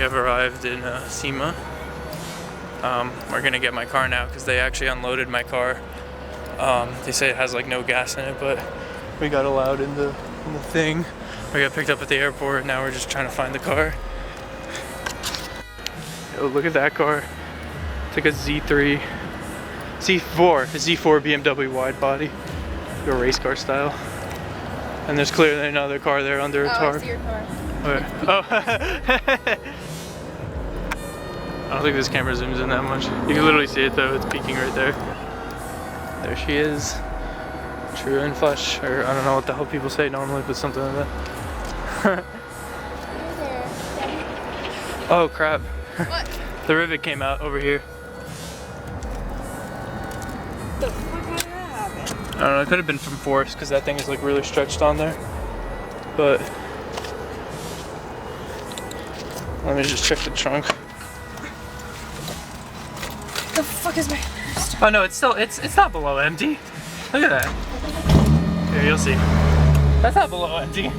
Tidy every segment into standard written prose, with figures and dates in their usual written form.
have arrived in SEMA. We're gonna get my car now because they actually unloaded my car. They say it has like no gas in it, but we got allowed in the thing. We got picked up at the airport. Now we're just trying to find the car. Yo, look at that car. It's like a Z4 BMW wide body, like a race car style. And there's clearly another car there under a tarp. I see your car. Okay. Oh. I don't think this camera zooms in that much. You can literally see it though, it's peeking right there. There she is. True in flesh, or I don't know what the hell people say normally, but something like that. Oh crap. What? The rivet came out over here. The fuck did that happen? I don't know, it could have been from force because that thing is like really stretched on there. But let me just check the trunk. The fuck is my purse? Oh no, it's not below empty. Look at that. Here, you'll see. That's not below empty.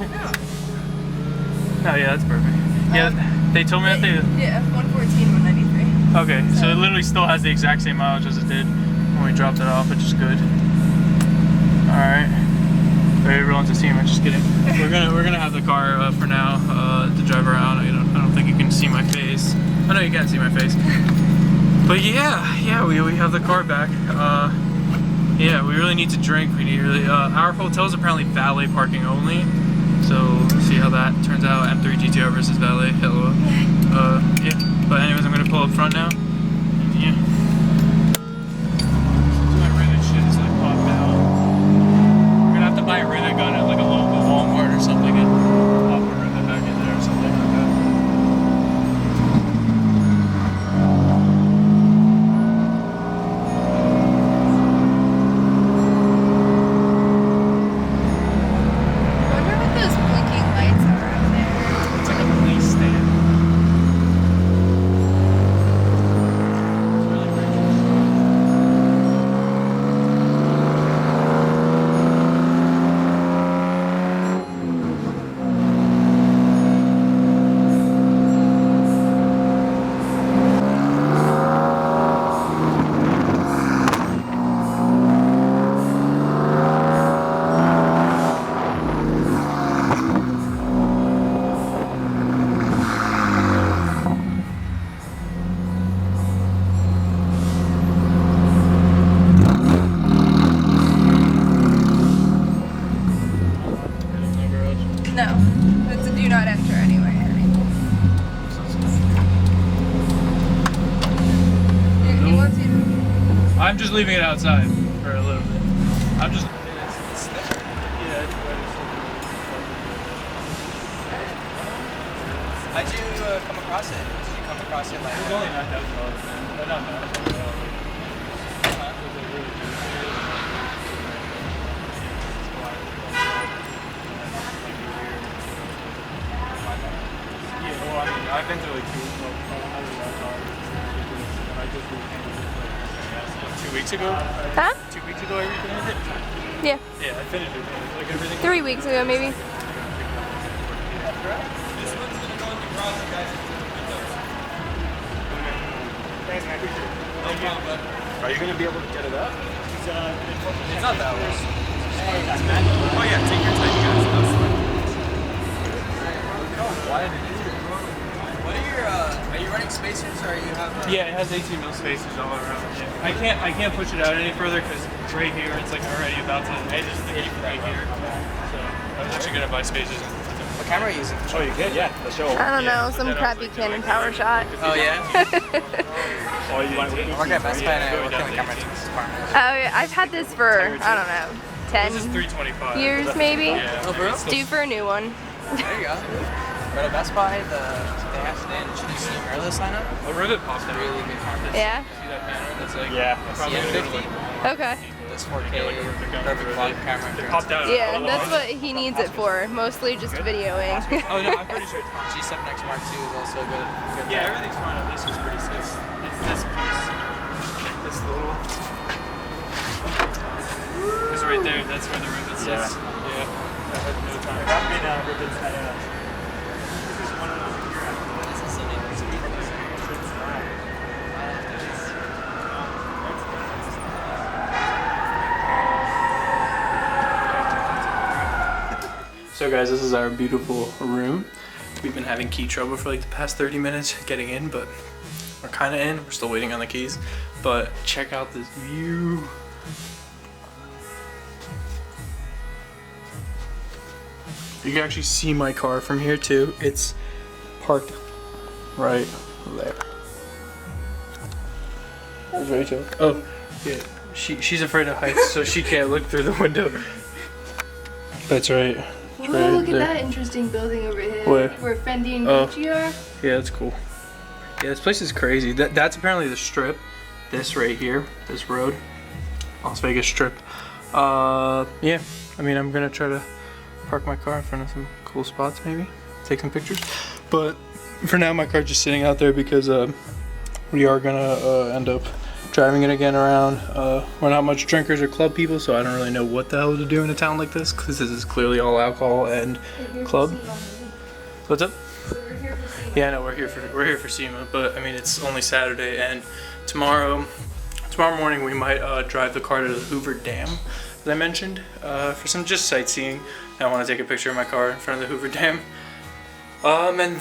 Oh yeah, that's perfect. Yeah, they told me that they... Yeah, 114, 193. Okay, so it literally still has the exact same mileage as it did when we dropped it off, which is good. Alright. Everyone's a SEMA, just kidding. We're gonna have the car for now to drive around. I don't think you can see my face. I know you can't see my face. But yeah, we have the car back. Yeah, we really need to drink. We need really. Our hotel's apparently valet parking only. So we'll see how that turns out. M3 GTR versus valet. Hello. Yeah. But anyways, I'm gonna pull up front now. Yeah. My rivet shit is like popped out. We're gonna have to buy a rivet gun at like a local Walmart or something and pop a rivet back in there or something like that. I'm just leaving it outside for a little bit. I'm just. It's there. Yeah, it's right. How'd you come across it? Did you come across it like? It was only $9,000, man. But not $9,000. Yeah, well, I mean, I've been to like 2 weeks ago. Huh? 2 weeks ago, I refinished it. Yeah. Yeah, I finished it. Like everything. 3 weeks ago, maybe. This one's gonna go in the garage, you guys. Thanks, man. No problem, bud. Are you gonna be able to get it up? It's not that worse. Oh yeah, take your time, you guys. That's fine. What are your, are you running spacers or you have? Yeah, it has 18 mil spacers all around. Yeah. I can't push it out any further because right here it's like already about to edge the heat right here. So I was actually gonna buy spacers. What camera are you using? Oh, you good? Yeah, the show. I don't know, some crappy Canon power shot. Oh yeah. Oh, you want to I work at Best Buy and I work in the camera department. Oh, yeah, I've had this for, I don't know, 10 This is 325. years maybe. Yeah. Oh, bro? It's due for a new one. There you go. But at Best Buy, they introduced the mirrorless lineup. A rivet popped out. Really good cameras. Yeah? See that banner? That's like Yeah. probably gonna go to like Okay. This 4K perfect quality camera. it popped out. Yeah, that's what he needs it for. Mostly just videoing. Oh no, I'm pretty sure it's fine. G7X Mark II is also good. Yeah, everything's fine on this. Is pretty sick. It's this piece. This little. Because right there, that's where the rivet sits. Yeah. Yeah. I had no time. That ribbons had a. This is one of those here. This is something. So guys, this is our beautiful room. We've been having key trouble for like the past 30 minutes getting in, but we're kind of in. We're still waiting on the keys. But check out this view. You can actually see my car from here too. It's parked right there. There's Rachel. Oh, yeah. She's afraid of heights, so she can't look through the window. That's right. Whoa, right look there. at that interesting building over here. Where? Where Fendi and Oh. Gucci are. Yeah, that's cool. Yeah, this place is crazy. That's apparently the strip. This right here, this road, Las Vegas Strip. Yeah. I mean, I'm gonna try to park my car in front of some cool spots, maybe take some pictures. But for now, my car's just sitting out there because we are gonna end up driving it again around. We're not much drinkers or club people, so I don't really know what the hell to do in a town like this because this is clearly all alcohol and club. What's up? Yeah, no, we're here for SEMA, but I mean it's only Saturday, and tomorrow morning we might drive the car to the Hoover Dam that I mentioned for some just sightseeing. I want to take a picture of my car in front of the Hoover Dam, and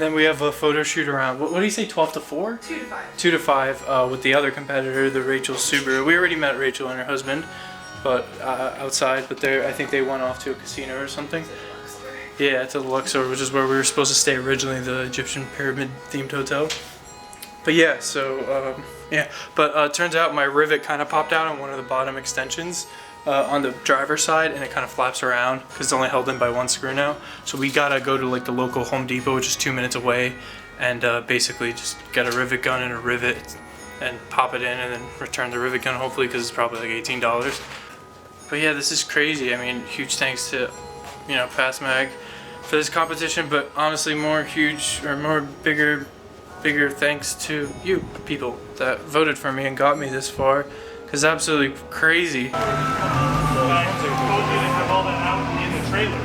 then we have a photo shoot around. What do you say? 12 to 4? 2 to 5. 2 to 5 with the other competitor, the Rachel Subaru. We already met Rachel and her husband, but outside. But I think they went off to a casino or something. Yeah, to the Luxor, which is where we were supposed to stay originally, the Egyptian pyramid themed hotel. But yeah, so yeah. But turns out my rivet kind of popped out on one of the bottom extensions on the driver's side, and it kind of flaps around because it's only held in by one screw now. So we gotta go to like the local Home Depot, which is 2 minutes away, and basically just get a rivet gun and a rivet and pop it in, and then return the rivet gun hopefully, because it's probably like $18. But yeah, this is crazy. I mean, huge thanks to Fast Mag for this competition, but honestly bigger thanks to you people that voted for me and got me this far, because it's absolutely crazy. Oh boy. Oh people.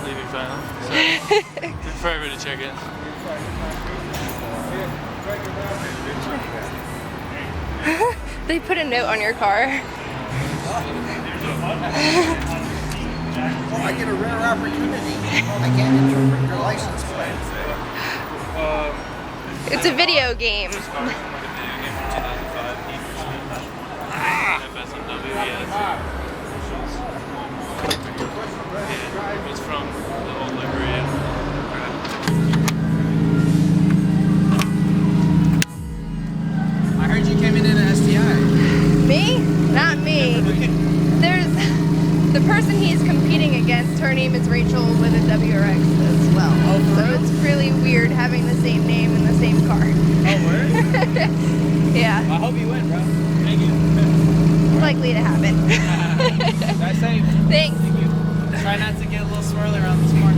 Leaving final. So, for everybody to check in. They put a note on your car. Well, I get a rare opportunity. I can't interpret your license plate. It's a video game. NfSmw, yeah. It's from the old library. I heard you came in an STI. Me? Not me. There's the person he's competing against. Her name is Rachel with a WRX as well. Oh, for so real? it's really weird having the same name in the same car. Oh, word? Yeah, I hope you win, bro. Thank you. likely to happen. Drive safe. Thanks. Thank you. Try not to get a little swirly around this corner.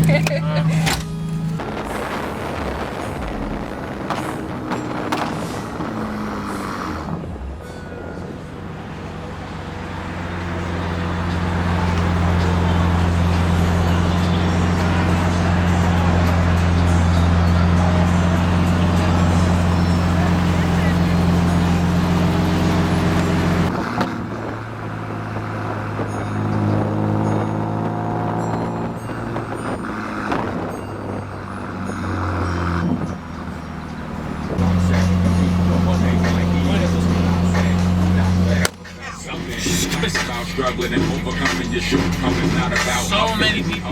So many people.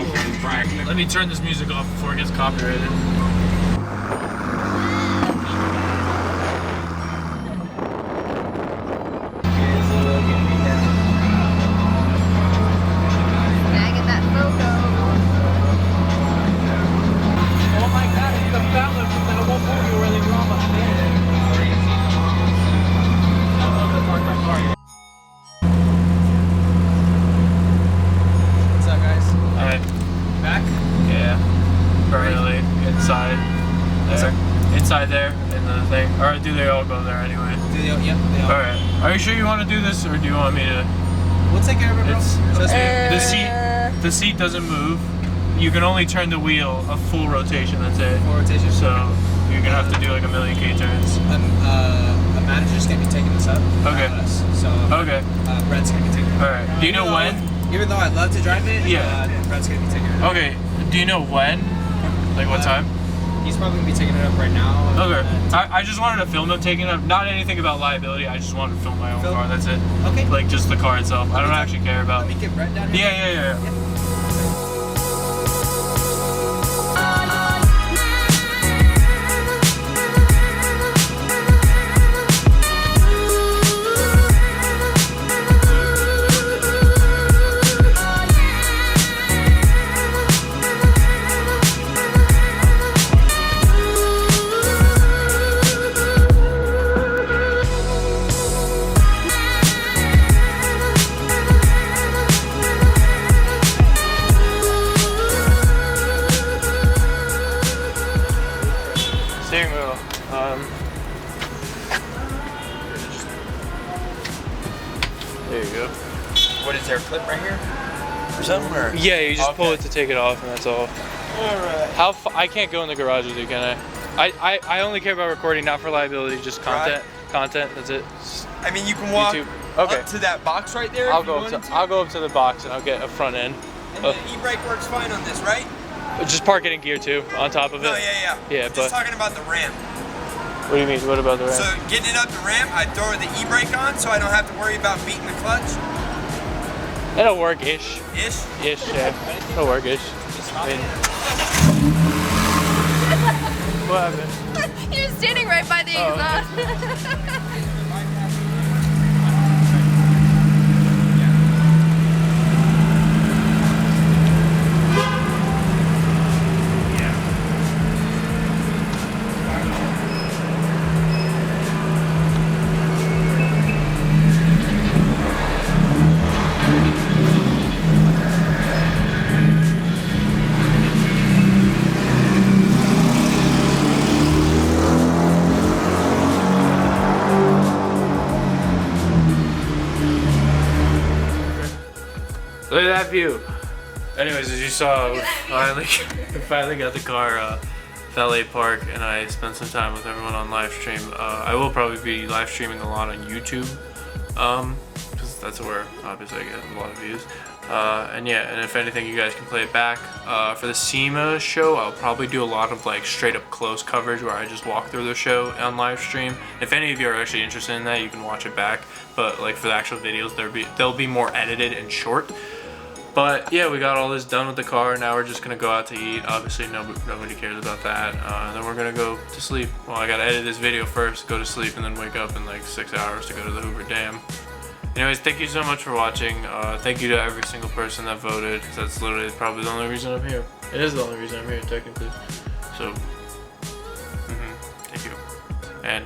Let me turn this music off before it gets copyrighted. Snagging that photo. Oh my god, it's the fella from that one movie where they were on the plane. What's up, guys? Alright. Back? Yeah. Permanently inside there. Inside there in the thing. Or do they all go there anyway? Yep, they all. Alright. Are you sure you want to do this, or do you want me to? We'll take care of it, bro. It's- Trust me. The seat doesn't move. You can only turn the wheel a full rotation, that's it. Full rotation. So you're gonna have to do like a million K turns. the manager's gonna be taking this up. Okay. Not us. So Okay. Brett's gonna be taking it up. All right. Do you know when? Even though I'd love to drive it, Yeah. Brett's gonna be taking it up. Okay. Do you know when? Like what time? He's probably gonna be taking it up right now. Okay. I just wanted to film him taking it up. Not anything about liability. I just wanted to film my own car. That's it. Okay. Like just the car itself. I don't actually care about. Let me get Brett down here. Yeah. Steering wheel. There you go. What is there, a clip right here? Or something? Or? Yeah, you just pull it to take it off, and that's all. Alright. I can't go in the garage with you, can I only care about recording, not for liability, just content. Content. That's it. I mean, you can walk YouTube. Okay. up to that box right there. I'll go up to the box and I'll get a front end. And the e-brake works fine on this, right? Just park it in gear 2 on top of it. No, yeah. Yeah, Just but talking about the ramp. what do you mean? What about the ramp? So getting it up the ramp, I throw the e-brake on so I don't have to worry about beating the clutch. It'll work ish. Ish? Ish, yeah. It'll work ish. I mean, what happened? You're standing right by the exhaust. Look at that view. Anyways, as you saw, we finally got the car valet park, and I spent some time with everyone on live stream. I will probably be live streaming a lot on YouTube, because that's where obviously I get a lot of views. And yeah, and if anything, you guys can play it back. For the SEMA show, I'll probably do a lot of like straight up close coverage where I just walk through the show on live stream. If any of you are actually interested in that, you can watch it back. But like for the actual videos, they'll be more edited and short. But yeah, we got all this done with the car. Now we're just gonna go out to eat. Obviously, nobody cares about that. And then we're gonna go to sleep. Well, I gotta edit this video first, go to sleep, and then wake up in like 6 hours to go to the Hoover Dam. Anyways, thank you so much for watching. Thank you to every single person that voted. That's literally probably the only reason I'm here. It is the only reason I'm here, technically. So, thank you. And